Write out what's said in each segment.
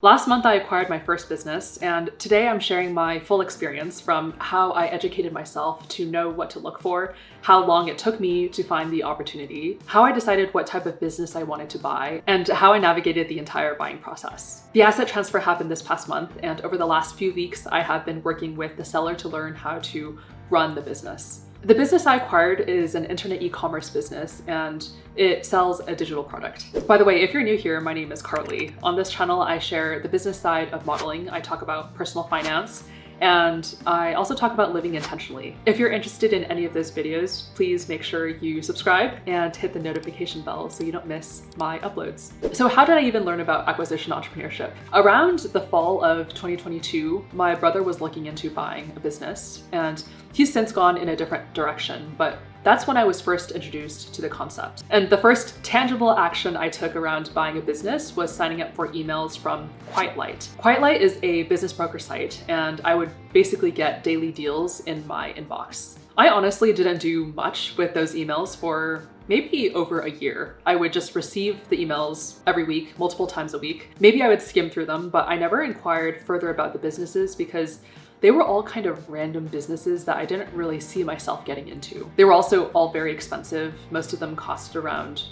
Last month, I acquired my first business, and today I'm sharing my full experience from how I educated myself to know what to look for, how long it took me to find the opportunity, how I decided what type of business I wanted to buy, and how I navigated the entire buying process. The asset transfer happened this past month, and over the last few weeks, I have been working with the seller to learn how to run the business. The business I acquired is an internet e-commerce business, and it sells a digital product. By the way, if you're new here, my name is Carly. On this channel, I share the business side of modeling. I talk about personal finance, and I also talk about living intentionally. If you're interested in any of those videos, please make sure you subscribe and hit the notification bell so you don't miss my uploads. So how did I even learn about acquisition entrepreneurship? Around the fall of 2022, my brother was looking into buying a business, and he's since gone in a different direction, but that's when I was first introduced to the concept. And the first tangible action I took around buying a business was signing up for emails from QuietLight. QuietLight is a business broker site, and I would basically get daily deals in my inbox. I honestly didn't do much with those emails for maybe over a year. I would just receive the emails every week, multiple times a week. Maybe I would skim through them, but I never inquired further about the businesses because they were all kind of random businesses that I didn't really see myself getting into. They were also all very expensive. Most of them costed around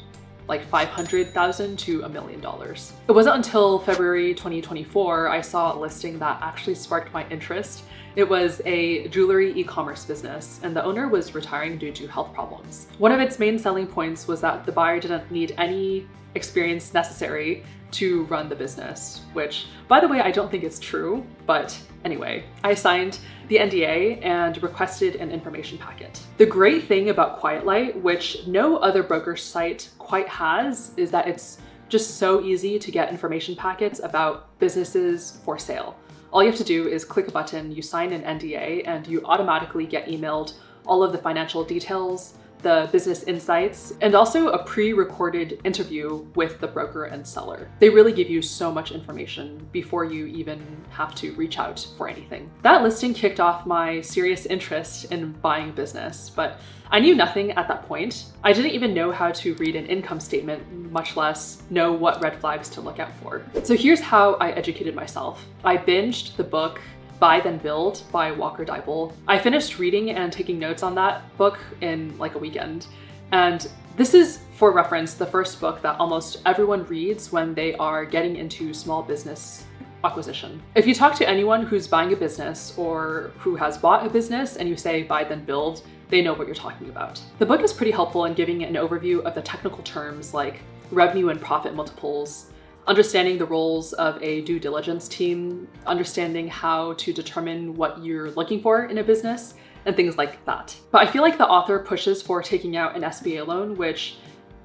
like $500,000 to $1 million. It wasn't until February 2024 I saw a listing that actually sparked my interest. It was a jewelry e-commerce business, and the owner was retiring due to health problems. One of its main selling points was that the buyer didn't need any experience necessary to run the business, which, by the way, I don't think is true, but anyway, I signed the NDA and requested an information packet. The great thing about QuietLight, which no other broker site quite has, is that it's just so easy to get information packets about businesses for sale. All you have to do is click a button, you sign an NDA, and you automatically get emailed all of the financial details, the business insights, and also a pre-recorded interview with the broker and seller. They really give you so much information before you even have to reach out for anything. That listing kicked off my serious interest in buying a business, but I knew nothing at that point. I didn't even know how to read an income statement, much less know what red flags to look out for. So here's how I educated myself. I binged the book Buy Then Build by Walker Deibel. I finished reading and taking notes on that book in like a weekend. And this is, for reference, the first book that almost everyone reads when they are getting into small business acquisition. If you talk to anyone who's buying a business or who has bought a business and you say buy then build, they know what you're talking about. The book is pretty helpful in giving an overview of the technical terms like revenue and profit multiples, understanding the roles of a due diligence team, understanding how to determine what you're looking for in a business, and things like that. But I feel like the author pushes for taking out an SBA loan, which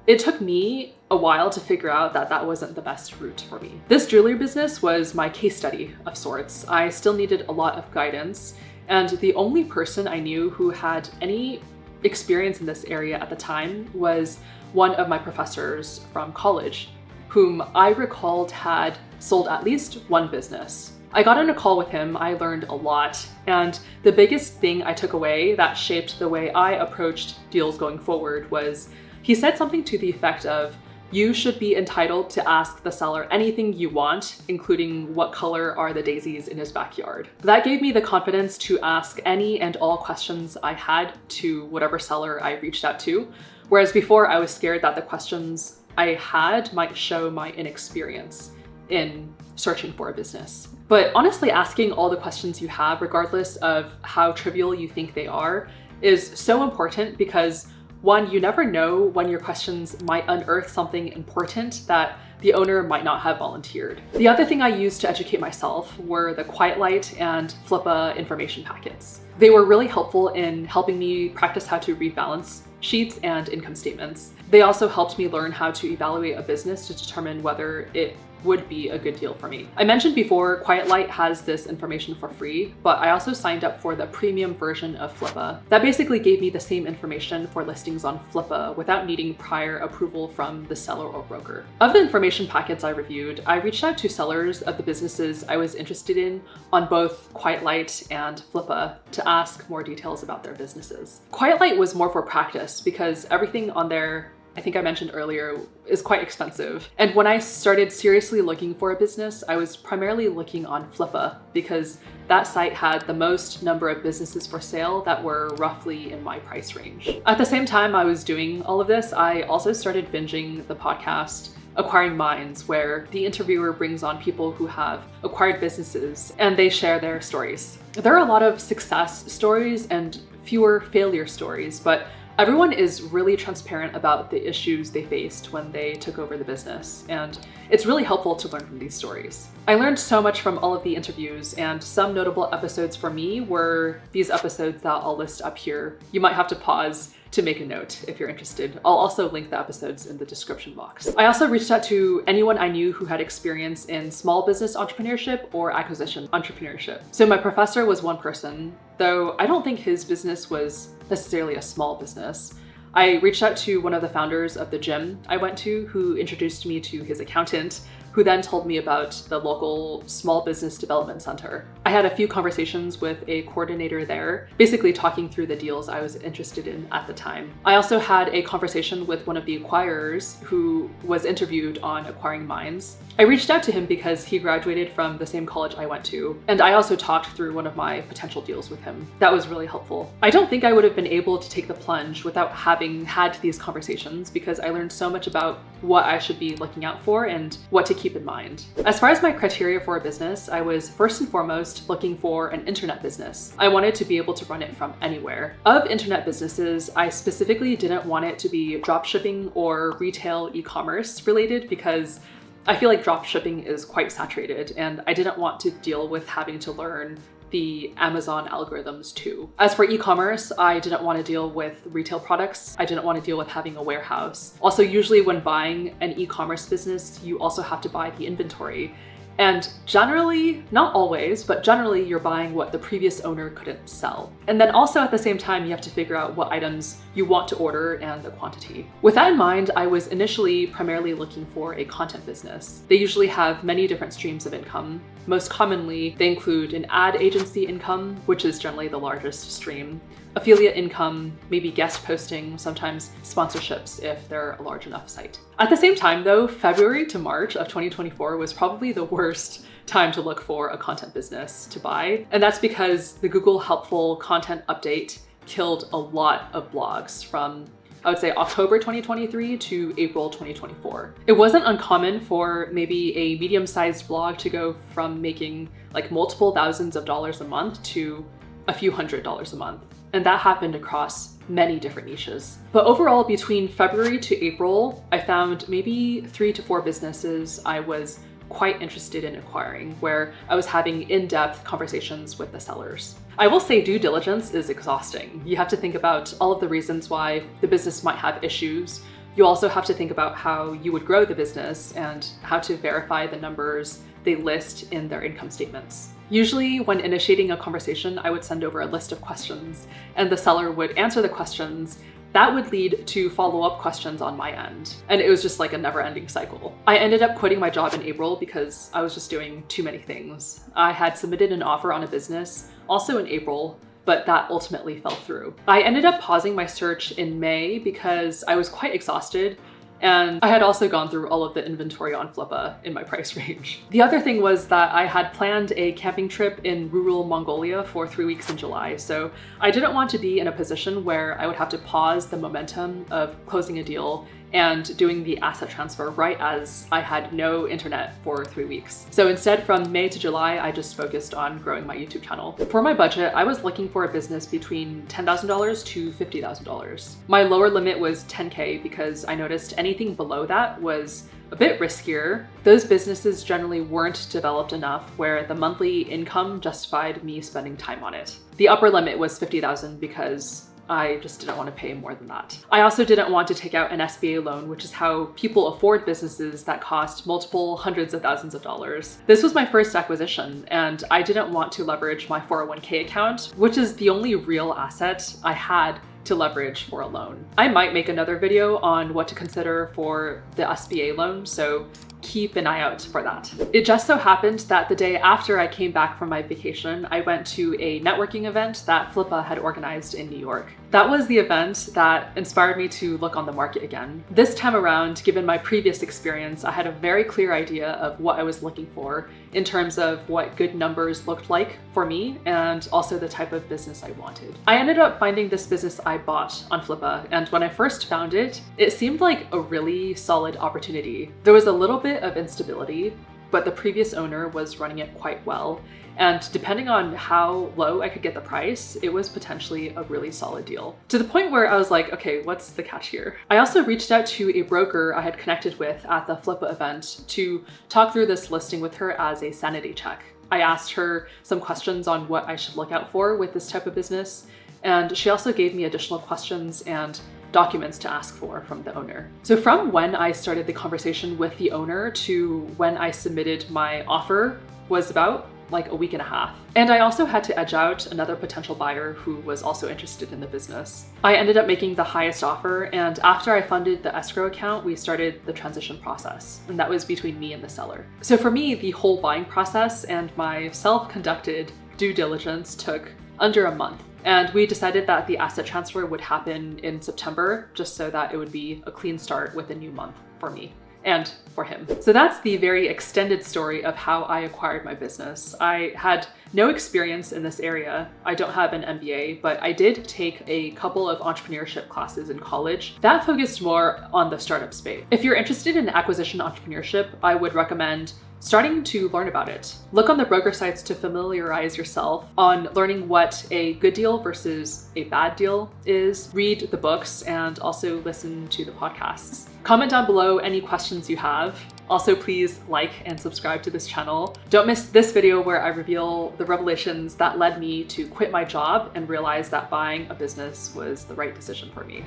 it took me a while to figure out that that wasn't the best route for me. This jewelry business was my case study of sorts. I still needed a lot of guidance, and the only person I knew who had any experience in this area at the time was one of my professors from college, whom I recalled had sold at least one business. I got on a call with him, I learned a lot, and the biggest thing I took away that shaped the way I approached deals going forward was he said something to the effect of, you should be entitled to ask the seller anything you want, including what color are the daisies in his backyard. That gave me the confidence to ask any and all questions I had to whatever seller I reached out to, whereas before I was scared that the questions I had might show my inexperience in searching for a business. But honestly, asking all the questions you have, regardless of how trivial you think they are, is so important because one, you never know when your questions might unearth something important that the owner might not have volunteered. The other thing I used to educate myself were the QuietLight and Flippa information packets. They were really helpful in helping me practice how to read balance sheets and income statements. They also helped me learn how to evaluate a business to determine whether it would be a good deal for me. I mentioned before, QuietLight has this information for free, but I also signed up for the premium version of Flippa. That basically gave me the same information for listings on Flippa without needing prior approval from the seller or broker. Of the information packets I reviewed, I reached out to sellers of the businesses I was interested in on both QuietLight and Flippa to ask more details about their businesses. QuietLight was more for practice because everything on there I think I mentioned earlier, is quite expensive. And when I started seriously looking for a business, I was primarily looking on Flippa because that site had the most number of businesses for sale that were roughly in my price range. At the same time I was doing all of this, I also started binging the podcast Acquiring Minds, where the interviewer brings on people who have acquired businesses and they share their stories. There are a lot of success stories and fewer failure stories, but everyone is really transparent about the issues they faced when they took over the business, and it's really helpful to learn from these stories. I learned so much from all of the interviews, and some notable episodes for me were these episodes that I'll list up here. You might have to pause to make a note if you're interested. I'll also link the episodes in the description box. I also reached out to anyone I knew who had experience in small business entrepreneurship or acquisition entrepreneurship. So my professor was one person, though I don't think his business was necessarily a small business. I reached out to one of the founders of the gym I went to, who introduced me to his accountant, who then told me about the local small business development center. I had a few conversations with a coordinator there, basically talking through the deals I was interested in at the time. I also had a conversation with one of the acquirers who was interviewed on Acquiring Minds. I reached out to him because he graduated from the same college I went to, and I also talked through one of my potential deals with him. That was really helpful. I don't think I would have been able to take the plunge without having had these conversations, because I learned so much about what I should be looking out for and what to keep in mind. As far as my criteria for a business, I was first and foremost looking for an internet business. I wanted to be able to run it from anywhere. Of internet businesses, I specifically didn't want it to be dropshipping or retail e-commerce related, because I feel like dropshipping is quite saturated, and I didn't want to deal with having to learn the Amazon algorithms too. As for e-commerce, I didn't want to deal with retail products. I didn't want to deal with having a warehouse. Also, usually when buying an e-commerce business, you also have to buy the inventory. And generally, not always, but generally you're buying what the previous owner couldn't sell. And then also at the same time, you have to figure out what items you want to order and the quantity. With that in mind, I was initially primarily looking for a content business. They usually have many different streams of income. Most commonly, they include an ad agency income, which is generally the largest stream, affiliate income, maybe guest posting, sometimes sponsorships if they're a large enough site. At the same time though, February to March of 2024 was probably the worst time to look for a content business to buy. And that's because the Google Helpful Content Update killed a lot of blogs from, I would say, October 2023 to April 2024. It wasn't uncommon for maybe a medium-sized blog to go from making like multiple thousands of dollars a month to a few $100s a month. And that happened across many different niches. But overall, between February to April, I found maybe 3 to 4 businesses I was quite interested in acquiring, where I was having in-depth conversations with the sellers. I will say due diligence is exhausting. You have to think about all of the reasons why the business might have issues. You also have to think about how you would grow the business and how to verify the numbers they list in their income statements. Usually when initiating a conversation, I would send over a list of questions and the seller would answer the questions. That would lead to follow-up questions on my end. And it was just like a never-ending cycle. I ended up quitting my job in April because I was just doing too many things. I had submitted an offer on a business also in April, but that ultimately fell through. I ended up pausing my search in May because I was quite exhausted, and I had also gone through all of the inventory on Flippa in my price range. The other thing was that I had planned a camping trip in rural Mongolia for 3 weeks in July, so I didn't want to be in a position where I would have to pause the momentum of closing a deal and doing the asset transfer right as I had no internet for 3 weeks. So instead, from May to July, I just focused on growing my YouTube channel. For my budget, I was looking for a business between $10,000 to $50,000. My lower limit was $10K because I noticed anything below that was a bit riskier. Those businesses generally weren't developed enough where the monthly income justified me spending time on it. The upper limit was $50,000 because I just didn't want to pay more than that. I also didn't want to take out an SBA loan, which is how people afford businesses that cost multiple hundreds of thousands of dollars. This was my first acquisition, and I didn't want to leverage my 401k account, which is the only real asset I had to leverage for a loan. I might make another video on what to consider for the SBA loan, so keep an eye out for that. It just so happened that the day after I came back from my vacation, I went to a networking event that Flippa had organized in New York. That was the event that inspired me to look on the market again. This time around, given my previous experience, I had a very clear idea of what I was looking for in terms of what good numbers looked like for me and also the type of business I wanted. I ended up finding this business I bought on Flippa, and when I first found it, it seemed like a really solid opportunity. There was a little bit of instability, but the previous owner was running it quite well. And depending on how low I could get the price, it was potentially a really solid deal. To the point where I was like, okay, what's the catch here? I also reached out to a broker I had connected with at the Flippa event to talk through this listing with her as a sanity check. I asked her some questions on what I should look out for with this type of business, and she also gave me additional questions and documents to ask for from the owner. So from when I started the conversation with the owner to when I submitted my offer was about like a week and a half. And I also had to edge out another potential buyer who was also interested in the business. I ended up making the highest offer, and after I funded the escrow account, we started the transition process, and that was between me and the seller. So for me, the whole buying process and my self-conducted due diligence took under a month. And we decided that the asset transfer would happen in September, just so that it would be a clean start with a new month for me and for him. So that's the very extended story of how I acquired my business. I had no experience in this area. I don't have an MBA, but I did take a couple of entrepreneurship classes in college that focused more on the startup space. If you're interested in acquisition entrepreneurship, I would recommend starting to learn about it. Look on the broker sites to familiarize yourself on learning what a good deal versus a bad deal is. Read the books and also listen to the podcasts. Comment down below any questions you have. Also, please like and subscribe to this channel. Don't miss this video where I reveal the revelations that led me to quit my job and realize that buying a business was the right decision for me.